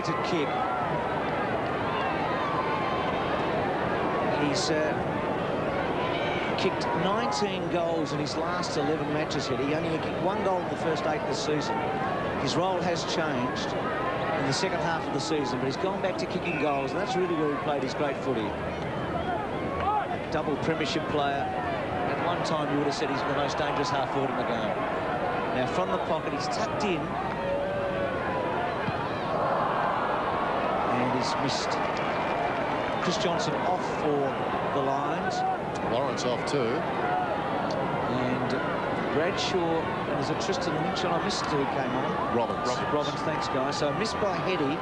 Kick. He's kicked 19 goals in his last 11 matches here. He only kicked 1 goal in the first 8 of the season. His role has changed in the second half of the season, but he's gone back to kicking goals, and that's really where he played his great footy. Double premiership player. At one time, you would have said he's the most dangerous half-forward in the game. Now, from the pocket, he's tucked in. And he's missed. Chris Johnson off for the Lions. Lawrence off too. And Bradshaw, and there's a Tristan Lynch on. I missed who came on. Robbins, thanks, guys. So missed by Heady.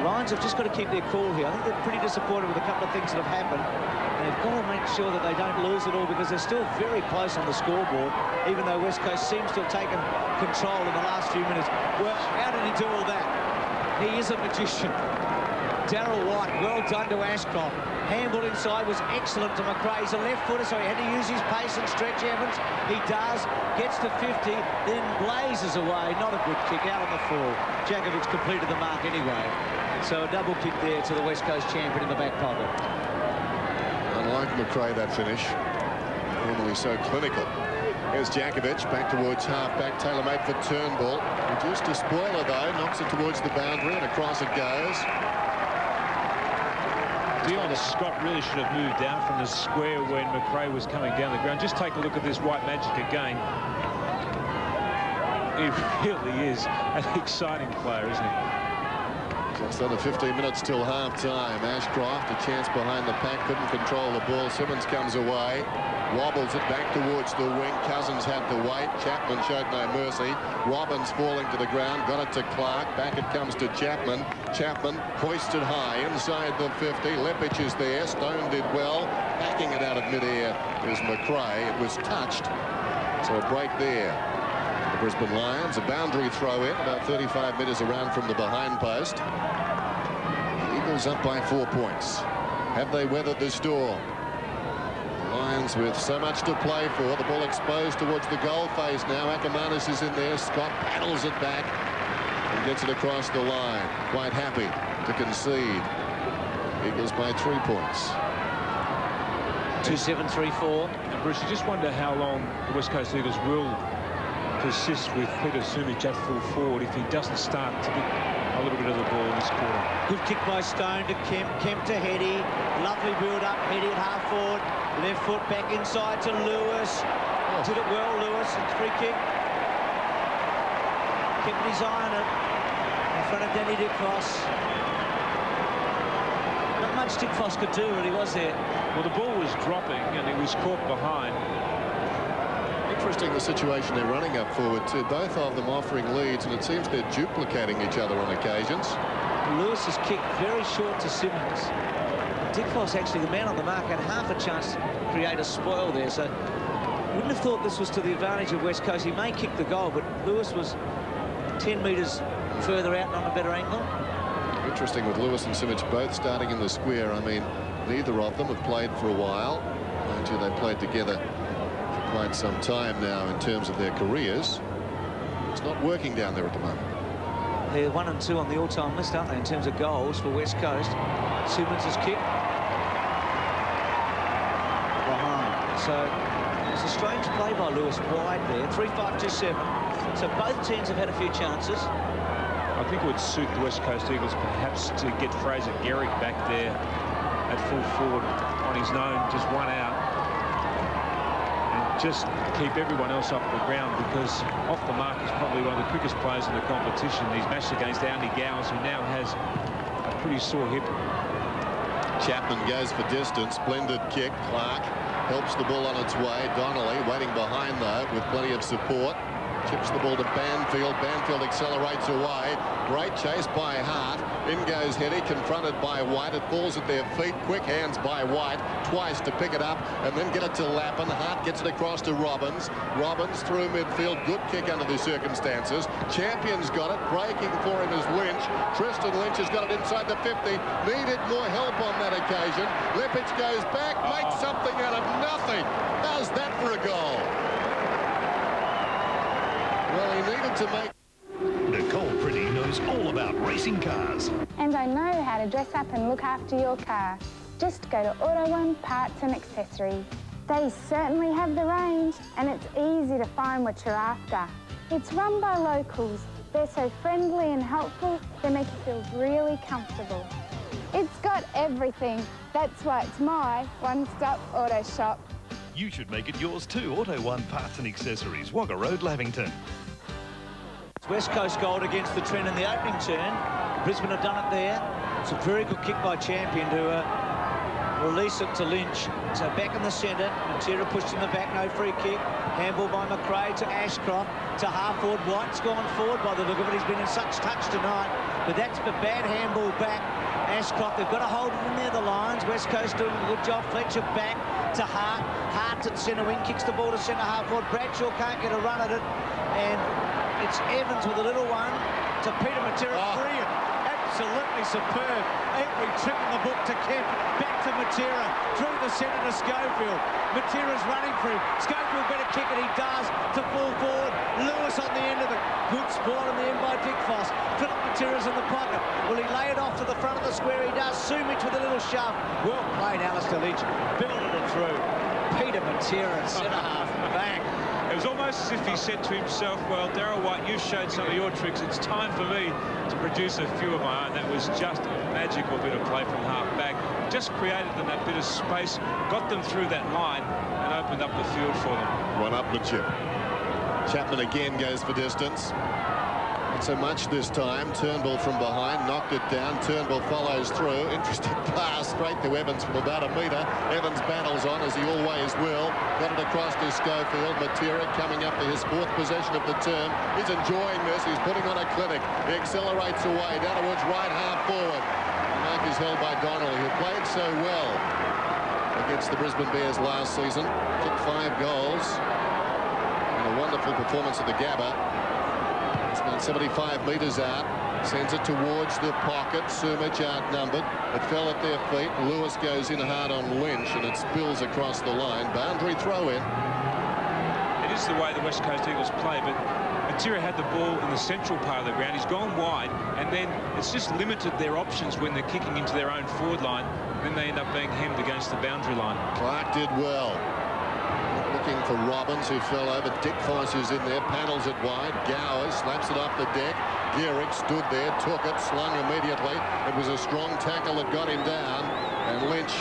Lions have just got to keep their cool here. I think they're pretty disappointed with a couple of things that have happened. And they've got to make sure that they don't lose it all, because they're still very close on the scoreboard, even though West Coast seems to have taken control in the last few minutes. Well, how did he do all that? He is a magician. Darryl White, well done to Ashcroft. Handball inside was excellent to McRae. He's a left footer, so he had to use his pace and stretch Evans. He does, gets to 50, then blazes away. Not a good kick, out on the full. Djakovic completed the mark anyway. So a double kick there to the West Coast champion in the back pocket. Unlike McRae, that finish. Normally so clinical. Here's Djakovic back towards half-back, tailor-made for Turnbull. Reduced to spoiler, though, knocks it towards the boundary, and across it goes. Dion Scott really should have moved down from the square when McRae was coming down the ground. Just take a look at this white magic again. He really is an exciting player, isn't he? Just under 15 minutes till half-time. Ashcroft, a chance behind the pack, couldn't control the ball. Simmons comes away, wobbles it back towards the wing. Cousins had to wait. Chapman showed no mercy. Robbins falling to the ground, got it to Clark. Back it comes to Chapman. Chapman hoisted high inside the 50. Lepic is there. Stone did well. Backing it out of midair is McRae. It was touched. So a break there. The Brisbane Lions, a boundary throw in, about 35 metres around from the behind post. The Eagles up by 4 points. Have they weathered the storm? The Lions with so much to play for. The ball exposed towards the goal face now. Ackermanis is in there. Scott paddles it back and gets it across the line. Quite happy to concede. Eagles by 3 points. 2-7-3-4. And Bruce, you just wonder how long the West Coast Eagles will persist with Peter Sumich at full forward if he doesn't start to get a little bit of the ball in this quarter. Good kick by Stone to Kemp. Kemp to Heady. Lovely build-up. Heady at half forward. Left foot back inside to Lewis. Did it well, Lewis. It's free kick. Kept his eye on it. In front of Danny Dickfoss. Not much Dickfoss could do, really, was there? Well, the ball was dropping and he was caught behind. Interesting the situation they're running up forward to. Both of them offering leads, and it seems they're duplicating each other on occasions. Lewis's kick very short to Simmons. Dickfoss, actually, the man on the mark, had half a chance to create a spoil there. So wouldn't have thought this was to the advantage of West Coast. He may kick the goal, but Lewis was 10 metres further out and on a better angle. Interesting with Lewis and Simmons both starting in the square. I mean, neither of them have played for a while. Mind you, they played together for quite some time now in terms of their careers. It's not working down there at the moment. They're 1 and 2 on the all-time list, aren't they, in terms of goals for West Coast. Simmons' kick. Behind. So it's a strange play by Lewis wide there. 3-5-2-7. So both teams have had a few chances. I think it would suit the West Coast Eagles perhaps to get Fraser Gehrig back there at full forward on his own, just one out. And just keep everyone else off the ground, because off the mark is probably one of the quickest players in the competition. He's matched against Andy Gowers, who now has a pretty sore hip. Chapman goes for distance. Splendid kick. Clark helps the ball on its way. Donnelly waiting behind, though, with plenty of support. Chips the ball to Banfield. Banfield accelerates away. Great chase by Hart. In goes Heady, confronted by White. It falls at their feet. Quick hands by White twice to pick it up and then get it to Lappin. Hart gets it across to Robbins. Robbins through midfield. Good kick under the circumstances. Champion's got it. Breaking for him is Lynch. Tristan Lynch has got it inside the 50. Needed more help on that occasion. Lepic goes back, makes something out of nothing. Does that for a goal. Well, he needed to make... Nicole Pretty knows about racing cars. And I know how to dress up and look after your car. Just go to Auto One Parts and Accessories. They certainly have the range, and it's easy to find what you're after. It's run by locals. They're so friendly and helpful, they make you feel really comfortable. It's got everything. That's why it's my one-stop auto shop. You should make it yours too. Auto One Parts and Accessories, Wagga Road, Lavington. It's West Coast gold against the trend in the opening turn. Brisbane have done it there. It's a very good kick by Champion to release it to Lynch. So back in the centre, Matera pushed in the back, no free kick. Handball by McRae to Ashcroft, to half-forward. White's gone forward by the look of it. He's been in such touch tonight, but that's a bad handball back. Ashcroft, they've got to hold it in there, the Lions. West Coast doing a good job. Fletcher back to Hart. Hart to centre wing, kicks the ball to centre half-forward. Bradshaw can't get a run at it, and it's Evans with a little one to Peter Matera. Brilliant. Absolutely superb. Every trick in the book to Kemp. Back to Matera. Through the centre to Schofield. Matera's running through. Schofield better kick it. He does. To full forward. Lewis on the end of it. Good sport in the end by Dick Foss. Philip Matera's in the pocket. Will he lay it off to the front of the square? He does. Sumich with a little shove. Well played, Alistair Lynch. Building it through. Peter Matera, centre half. Bang. It was almost as if he said to himself, well, Darryl White, you've showed some of your tricks. It's time for me to produce a few of my own. That was just a magical bit of play from half back. Just created them that bit of space, got them through that line and opened up the field for them. One up the chip. Chapman again goes for distance. Not so much this time. Turnbull from behind, knocked it down. Turnbull follows through. Interesting pass straight to Evans from about a metre. Evans battles on, as he always will. Got it across to Schofield. Matera coming up to his fourth possession of the term. He's enjoying this. He's putting on a clinic. He accelerates away down towards right half forward. The mark is held by Donnelly, who played so well against the Brisbane Bears last season. Kicked 5 goals. And a wonderful performance at the Gabba. It's about 75 metres out. Sends it towards the pocket. Sumich outnumbered. It fell at their feet. Lewis goes in hard on Lynch, and it spills across the line. Boundary throw in. It is the way the West Coast Eagles play, but Matera had the ball in the central part of the ground. He's gone wide, and then it's just limited their options when they're kicking into their own forward line. Then they end up being hemmed against the boundary line. Clark did well. Looking for Robbins, who fell over. Dick Foss is in there, panels it wide. Gower slaps it off the deck. Gearick stood there, took it, slung immediately. It was a strong tackle that got him down. And Lynch,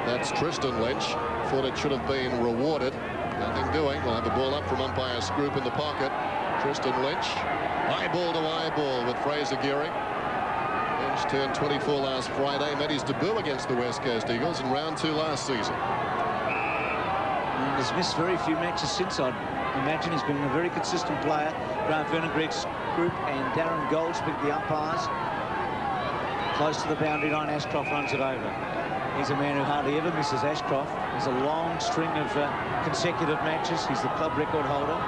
that's Tristan Lynch, thought it should have been rewarded. Nothing doing. We'll have the ball up from umpire Scroop in the pocket. Tristan Lynch, eyeball to eyeball with Fraser Gearick. Lynch turned 24 last Friday, made his debut against the West Coast Eagles in round 2 last season. He's missed very few matches since, I'd imagine. He's been a very consistent player. Grant Vernegreg's group and Darren Goldsmith, the umpires. Close to the boundary line, Ashcroft runs it over. He's a man who hardly ever misses, Ashcroft. There's a long string of consecutive matches. He's the club record holder.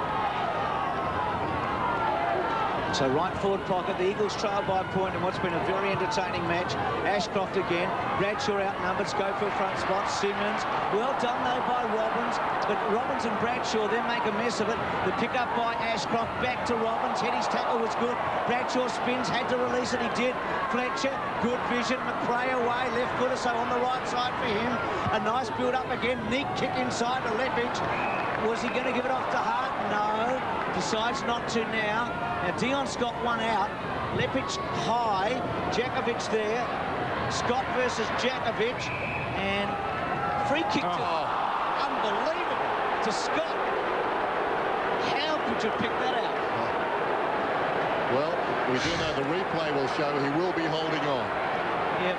So right forward pocket, the Eagles trail by a point in what's been a very entertaining match. Ashcroft again, Bradshaw outnumbered, Schofield front spot, Simmons. Well done though by Robbins, but Robbins and Bradshaw then make a mess of it. The pick up by Ashcroft, back to Robbins. Heady's tackle was good. Bradshaw spins, had to release it, he did. Fletcher, good vision. McRae away, left footer, so on the right side for him. A nice build up again, neat kick inside to Leppich. Was he going to give it off to Hart? No, decides not to now. Now Dion's got one out. Leppich high, Jakovic there. Scott versus Jakovic, and free kick to unbelievable to Scott. How could you pick that out? Well, we do know the replay will show he will be holding on. Yeah,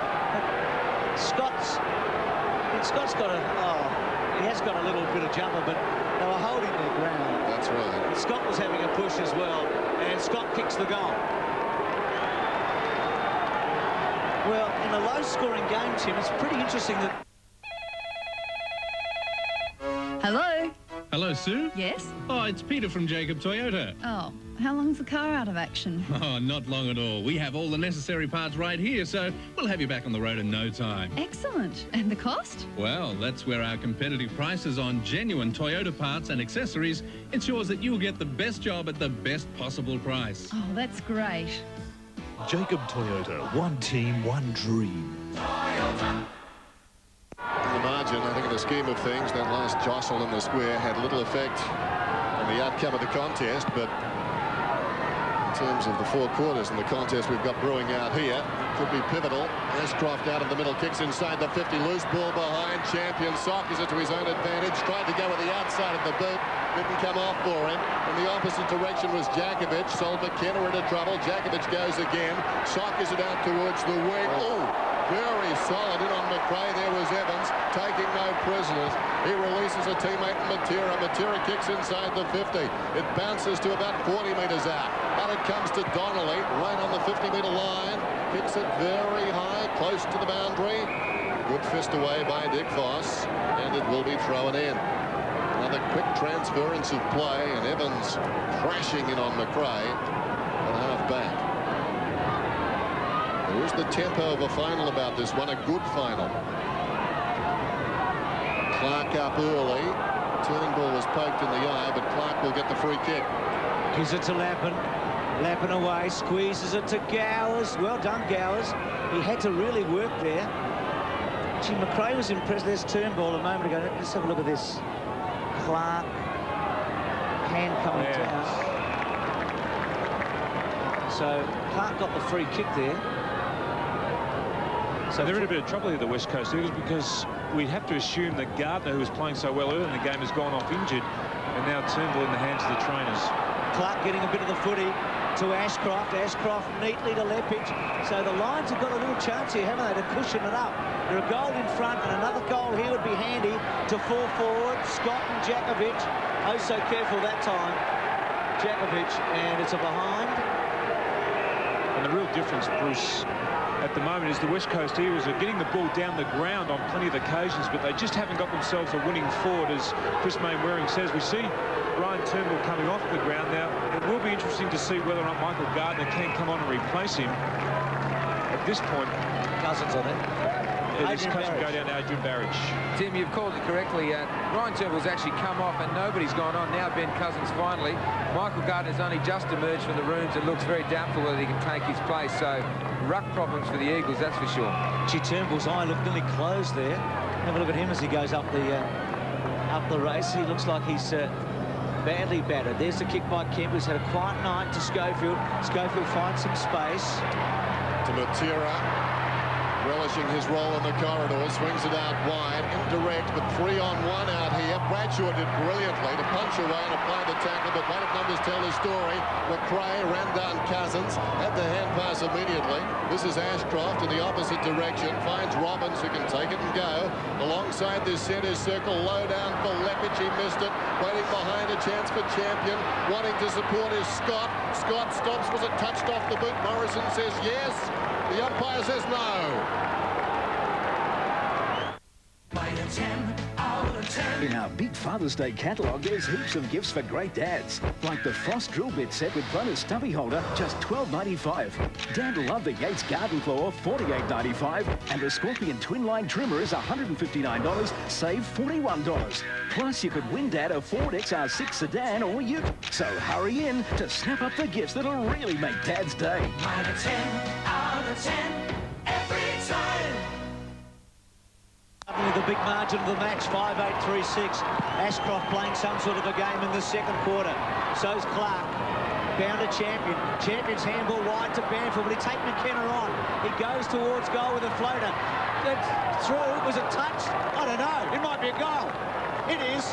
Scott's got he has got a little bit of jumper, but they were holding their ground. That's right. And Scott was having a push as well, and Scott kicks the goal. Well, in a low-scoring game, Tim, it's pretty interesting that... Hello? Hello, Sue? Yes? Oh, it's Peter from Jacob Toyota. Oh, how long's the car out of action? Oh, not long at all. We have all the necessary parts right here, so we'll have you back on the road in no time. Excellent. And the cost? Well, that's where our competitive prices on genuine Toyota parts and accessories ensures that you'll get the best job at the best possible price. Oh, that's great. Jacob Toyota, one team, one dream. In the margin, I think in the scheme of things, that last jostle in the square had little effect on the outcome of the contest, but in terms of the four quarters in the contest we've got brewing out here, could be pivotal. Ashcroft out of the middle, kicks inside the 50, loose ball behind. Champion sockers it to his own advantage, tried to go with the outside of the boot, didn't come off for him. In the opposite direction was Djakovic. Sold McKenna into trouble. Djakovic goes again, sockers it out towards the wing. Oh, very solid in on McRae. There was Evans taking no prisoners. He releases a teammate, Matera. Matera kicks inside the 50. It bounces to about 40 metres out. Out it comes to Donnelly, right on the 50-metre line. Kicks it very high, close to the boundary. Good fist away by Dick Voss, and it will be thrown in. Another quick transference of play, and Evans crashing in on McRae at half-back. There is the tempo of a final about this one, a good final. Clark up early. Turnbull was poked in the eye, but Clark will get the free kick. Gives it to Lappin. Lappin away, squeezes it to Gowers. Well done, Gowers. He had to really work there. Gee, McRae was impressed. There's Turnbull a moment ago. Let's have a look at this. Clark, hand coming down. So Clark got the free kick there. So they're in a bit of trouble here, the West Coast Eagles, because we'd have to assume that Gardner, who was playing so well early in the game, has gone off injured, and now Turnbull in the hands of the trainers. Clark getting a bit of the footy to Ashcroft. Ashcroft neatly to Leppich. So the Lions have got a little chance here, haven't they, to cushion it up. They're a goal in front, and another goal here would be handy to fall forward. Scott and Djakovic. Oh, so careful that time. Djakovic, and it's a behind. And the real difference, Bruce, at the moment is the West Coast Eagles are getting the ball down the ground on plenty of occasions, but they just haven't got themselves a winning forward, as Chris Mainwaring says. We see Ryan Turnbull coming off the ground now. It will be interesting to see whether or not Michael Gardner can come on and replace him. At this point, Cousins on it. This Cousins go down to Adrian Barrage. Tim, you've called it correctly. Ryan Turnbull's actually come off and nobody's gone on. Now Ben Cousins finally. Michael Gardner's only just emerged from the rooms. It looks very doubtful whether he can take his place. So ruck problems for the Eagles, that's for sure. Gee, Turnbull's eye looked nearly closed there. Have a look at him as he goes up the race. He looks like he's badly battered. There's the kick by Kemp, who's had a quiet night to Schofield. Schofield finds some space. To Matera. Relishing his role in the corridor, swings it out wide, indirect, but 3-on-1 out here. Bradshaw did brilliantly to punch away and apply the tackle, but one of numbers tell his story. McRae ran down Cousins, had the hand pass immediately. This is Ashcroft in the opposite direction, finds Robbins, who can take it and go. Alongside this centre circle, low down for Leppich, he missed it. Waiting behind, a chance for Champion. Wanting to support is Scott. Scott stops, was it touched off the boot? Morrison says yes. The umpire says no. In our big Father's Day catalogue, there's heaps of gifts for great dads, like the Frost drill bit set with bonus stubby holder, just $12.95. Dad will love the Yates garden claw, $48.95, and the Scorpion twin line trimmer is $159, save $41. Plus, you could win Dad a Ford XR6 sedan or ute. So hurry in to snap up the gifts that'll really make Dad's day. 9 out of 10, out of 10, every time. The big margin of the match, 5-8-3-6. Ashcroft playing some sort of a game in the second quarter. So's Clark. Bound to Champion. Champion's handball wide to Banfield. Will he take McKenna on? He goes towards goal with a floater. It's through. Was it touched? I don't know. It might be a goal. It is.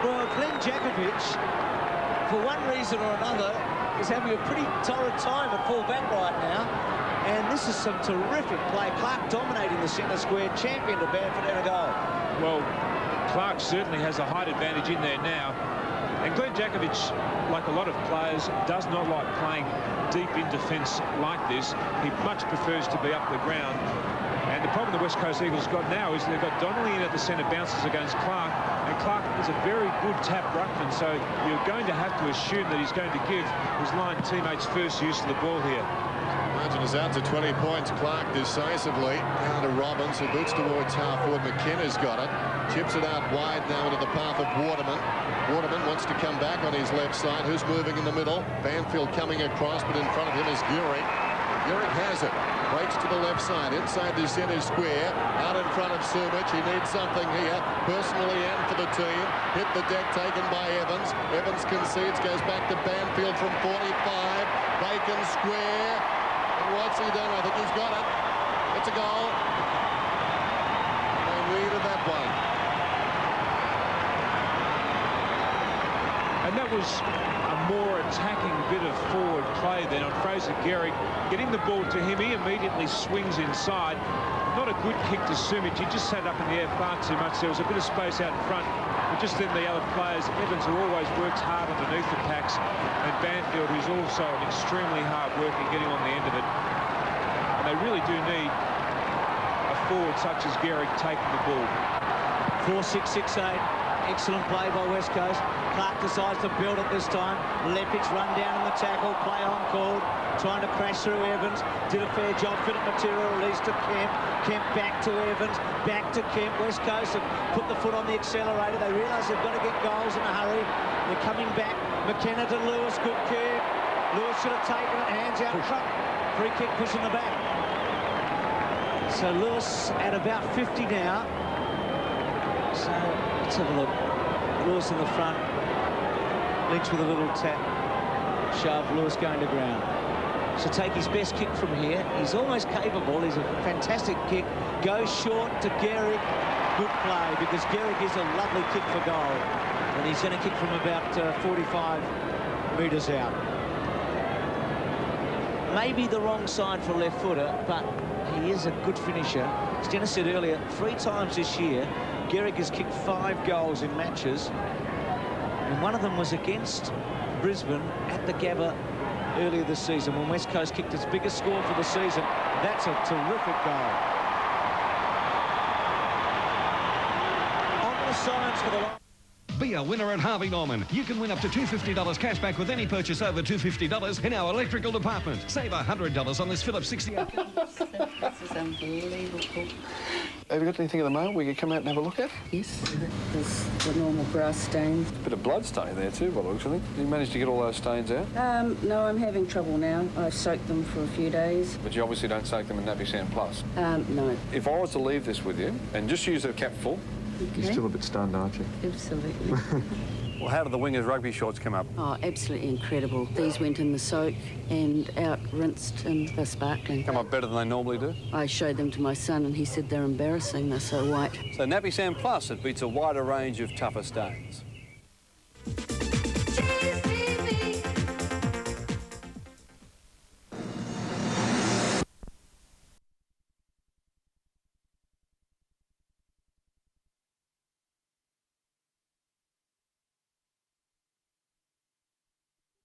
Well, Glenn Djakovic, for one reason or another, is having a pretty torrid time at full back right now. And this is some terrific play. Clark dominating the centre square. Champion to Banfield and a goal. Well, Clark certainly has a height advantage in there now. And Glenn Djakovic, like a lot of players, does not like playing deep in defence like this. He much prefers to be up the ground. And the problem the West Coast Eagles got now is they've got Donnelly in at the centre, bounces against Clark, and And Clark is a very good tap ruckman, so you're going to have to assume that he's going to give his line teammates first use of the ball here. Margin is out to 20 points. Clark decisively down to Robbins, who boots towards half-forward. McKenna's got it. Chips it out wide now into the path of Waterman. Waterman wants to come back on his left side. Who's moving in the middle? Banfield coming across, but in front of him is Geary. Geary has it. Breaks to the left side, inside the centre square. Out in front of Sumich. He needs something here, personally and for the team. Hit the deck, taken by Evans. Evans concedes, goes back to Banfield from 45. Bacon square. And what's he done? I think he's got it. It's a goal. They needed that one. And that was a more attacking bit of forward play than on Fraser Gehrig. Getting the ball to him, he immediately swings inside. Not a good kick to Sumich. He just sat up in the air far too much. There was a bit of space out in front. But just then the other players, Evans, who always works hard underneath the packs, and Banfield, who's also an extremely hard worker getting on the end of it. And they really do need a forward such as Gehrig taking the ball. 4-6-6-8. Excellent play by West Coast. Clark decides to build it this time. Lepic run down in the tackle. Play on called. Trying to crash through Evans. Did a fair job. Fit up material release to Kemp. Kemp back to Evans. Back to Kemp. West Coast have put the foot on the accelerator. They realise they've got to get goals in a hurry. They're coming back. McKenna to Lewis. Good kick. Lewis should have taken it. Hands out front. Free kick pushing the back. So Lewis at about 50 now. So let's have a look. Lewis in the front. Lynch with a little tap. Shove. Lewis going to ground. So take his best kick from here. He's almost capable. He's a fantastic kick. Goes short to Gehrig. Good play, because Gehrig is a lovely kick for goal. And he's going to kick from about 45 metres out. Maybe the wrong side for left footer, but he is a good finisher. As Dennis said earlier, 3 times this year, Gehrig has kicked 5 goals in matches. And one of them was against Brisbane at the Gabba earlier this season when West Coast kicked its biggest score for the season. That's a terrific goal. On the signs for the line. Be a winner at Harvey Norman. You can win up to $250 cash back with any purchase over $250 in our electrical department. Save $100 on this Philips 68. This is unbelievable. Have you got anything at the moment we could come out and have a look at? Yes, there's the normal grass stains. A bit of blood stain there too, by the looks of it. Did you manage to get all those stains out? No, I'm having trouble now. I've soaked them for a few days. But you obviously don't soak them in Nappy Sand Plus. No. If I was to leave this with you and just use a cap full, okay. You're still a bit stunned, aren't you? Absolutely. Well, how did the wingers' rugby shorts come up? Oh, absolutely incredible. These went in the soak and out rinsed, and they're sparkling. Come up better than they normally do? I showed them to my son and he said they're embarrassing, they're so white. So Nappy Sand Plus, it beats a wider range of tougher stains.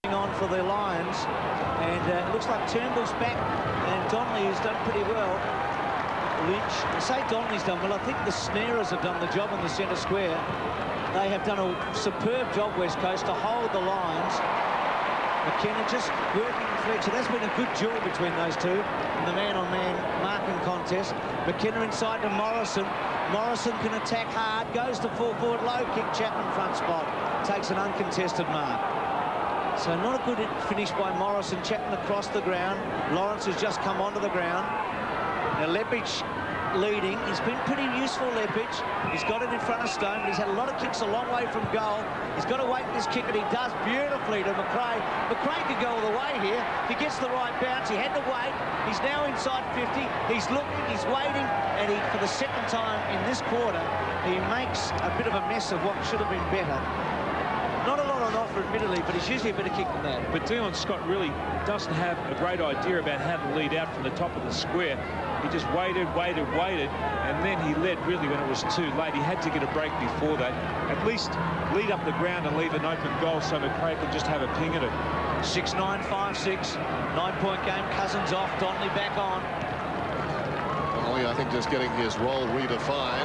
On for the Lions, and it looks like Turnbull's back, and Donnelly has done pretty well. Lynch, I say Donnelly's done well. I think the snarers have done the job in the centre square. They have done a superb job, West Coast, to hold the Lions. McKenna just working Fletcher. That's been a good duel between those two in the man-on-man marking contest. McKenna inside to Morrison. Morrison can attack hard, goes to full forward, low kick, Chapman front spot. Takes an uncontested mark. So not a good finish by Morrison. Chapman across the ground. Lawrence has just come onto the ground. Now Lepic leading. He's been pretty useful, Lepic. He's got it in front of Stone, but he's had a lot of kicks a long way from goal. He's got to wait this kick, and he does beautifully to McRae. McRae could go all the way here. If he gets the right bounce, he had to wait. He's now inside 50. He's looking, he's waiting, and he, for the second time in this quarter, he makes a bit of a mess of what should have been better. Not a lot on offer, admittedly, but he's usually a better kick than that. But Dion Scott really doesn't have a great idea about how to lead out from the top of the square. He just waited, and then he led really when it was too late. He had to get a break before that. At least lead up the ground and leave an open goal so McRae can just have a ping at it. 6-9, 5-6, 9-point game. Cousins off, Donnelly back on. Donnelly, I think, just getting his role redefined.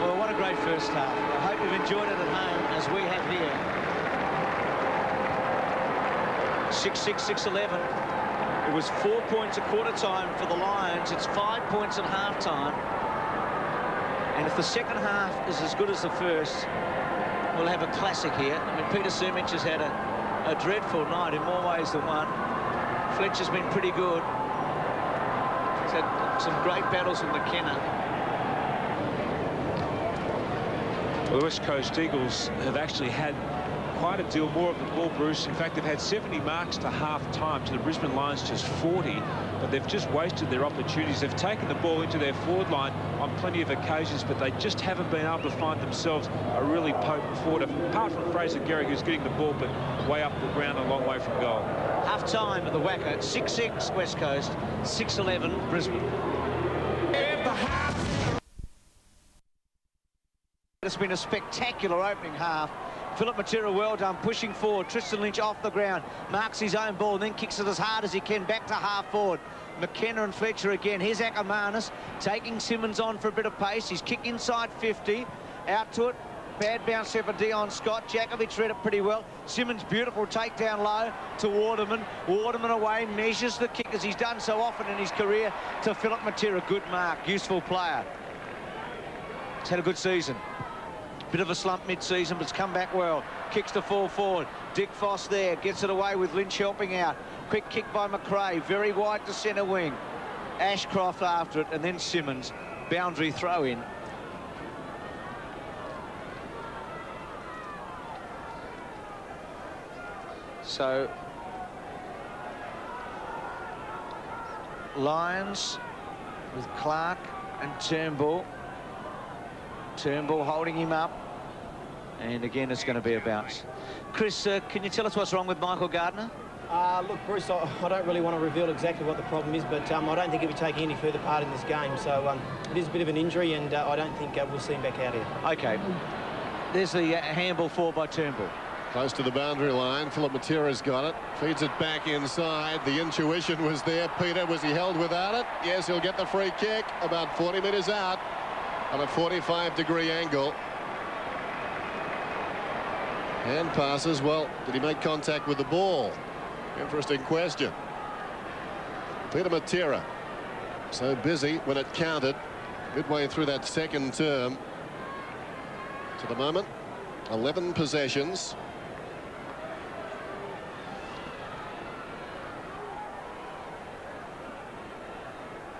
Well, what a great first half. I hope you've enjoyed it at home as we have here. 6-6, 6-11. It was 4 points at quarter time for the Lions. It's 5 points at half-time. And if the second half is as good as the first, we'll have a classic here. I mean, Peter Sumich has had a dreadful night in more ways than one. Fletcher's been pretty good. He's had some great battles with McKenna. Well, the West Coast Eagles have actually had quite a deal more of the ball, Bruce. In fact, they've had 70 marks to half-time, to the Brisbane Lions just 40, but they've just wasted their opportunities. They've taken the ball into their forward line on plenty of occasions, but they just haven't been able to find themselves a really potent forward, apart from Fraser Gehrig, who's getting the ball, but way up the ground, a long way from goal. Half-time at the Wacker, 6-6 West Coast, 6-11 Brisbane. It's been a spectacular opening half. Philip Matera, well done, pushing forward. Tristan Lynch off the ground, marks his own ball, and then kicks it as hard as he can back to half forward. McKenna and Fletcher again. Here's Akamanis taking Simmons on for a bit of pace. He's kicked inside 50, out to it. Bad bounce there for Dion Scott. Jakovic read it pretty well. Simmons, beautiful takedown low to Waterman. Waterman away, measures the kick as he's done so often in his career to Philip Matera. Good mark, useful player. He's had a good season. Bit of a slump mid-season, but it's come back well. Kicks to fall forward. Dick Foss there, gets it away with Lynch helping out. Quick kick by McRae, very wide to centre wing. Ashcroft after it, and then Simmons. Boundary throw in. So, Lions with Clark and Turnbull. Turnbull holding him up, and again it's going to be a bounce. Chris, can you tell us what's wrong with Michael Gardner? Look, Bruce, I don't really want to reveal exactly what the problem is, but I don't think he'll be taking any further part in this game. So it is a bit of an injury, and I don't think we'll see him back out here. Okay. There's the handball forward by Turnbull. Close to the boundary line. Philip Matera's got it. Feeds it back inside. The intuition was there. Peter, was he held without it? Yes, he'll get the free kick. About 40 metres out. On a 45-degree angle. Hand passes. Well, did he make contact with the ball? Interesting question. Peter Matera, so busy when it counted. Midway through that second term. To the moment, 11 possessions.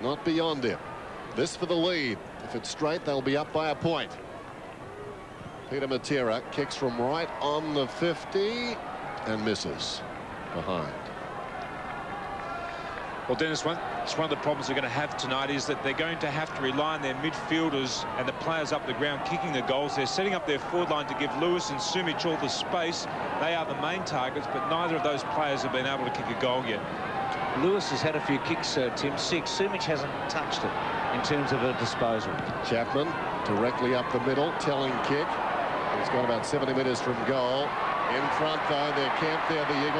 Not beyond him. This for the lead. If it's straight, they'll be up by a point. Peter Matera kicks from right on the 50 and misses behind. Well, Dennis, it's one of the problems they're going to have tonight is that they're going to have to rely on their midfielders and the players up the ground kicking the goals. They're setting up their forward line to give Lewis and Sumich all the space. They are the main targets, but neither of those players have been able to kick a goal yet. Lewis has had a few kicks, Tim. 6. Sumich hasn't touched it in terms of a disposal. Chapman directly up the middle, telling kick. He's got about 70 metres from goal. In front, though, they're camped there, the Eagles.